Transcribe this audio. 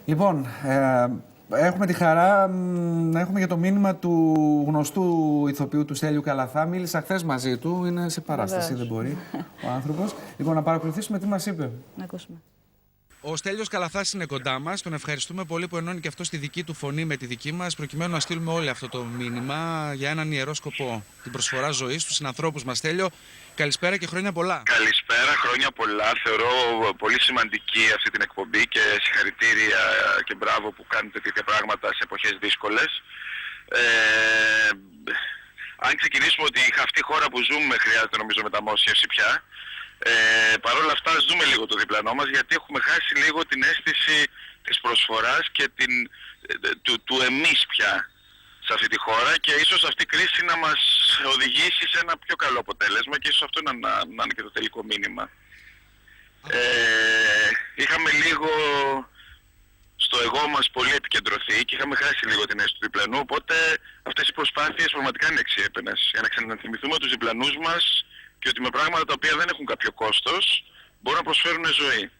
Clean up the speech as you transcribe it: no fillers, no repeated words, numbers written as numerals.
Λοιπόν, έχουμε τη χαρά να έχουμε για το μήνυμα του γνωστού ηθοποιού του Στέλιου Καλαθά. Μίλησα χθες μαζί του, είναι σε παράσταση, δεν μπορεί ο άνθρωπος. Λοιπόν, να παρακολουθήσουμε τι μας είπε. Να ακούσουμε. Ο Στέλιος Καλαθάς είναι κοντά μας. Τον ευχαριστούμε πολύ που ενώνει και αυτό τη δική του φωνή με τη δική μας, προκειμένου να στείλουμε όλο αυτό το μήνυμα για έναν ιερό σκοπό. Την προσφορά ζωής στους συνανθρώπους μας. Στέλιο, καλησπέρα και χρόνια πολλά. Καλησπέρα, χρόνια πολλά. Θεωρώ πολύ σημαντική αυτή την εκπομπή και συγχαρητήρια και μπράβο που κάνετε τέτοια πράγματα σε εποχές δύσκολες. Αν ξεκινήσουμε ότι αυτή η χώρα που ζούμε χρειάζεται νομίζω μεταμόσχευση πια. Παρ' όλα αυτά, ας δούμε λίγο το διπλανό μας, γιατί έχουμε χάσει λίγο την αίσθηση της προσφοράς και του εμείς πια σε αυτή τη χώρα, και ίσως αυτή η κρίση να μας οδηγήσει σε ένα πιο καλό αποτέλεσμα και ίσως αυτό να είναι και το τελικό μήνυμα. Είχαμε λίγο στο εγώ μας πολύ επικεντρωθεί και είχαμε χάσει λίγο την αίσθηση του διπλανού, οπότε αυτές οι προσπάθειες πραγματικά είναι αξιέπαινες για να ξαναθυμηθούμε τους διπλανούς μας και ότι με πράγματα τα οποία δεν έχουν κάποιο κόστος μπορούν να προσφέρουν ζωή.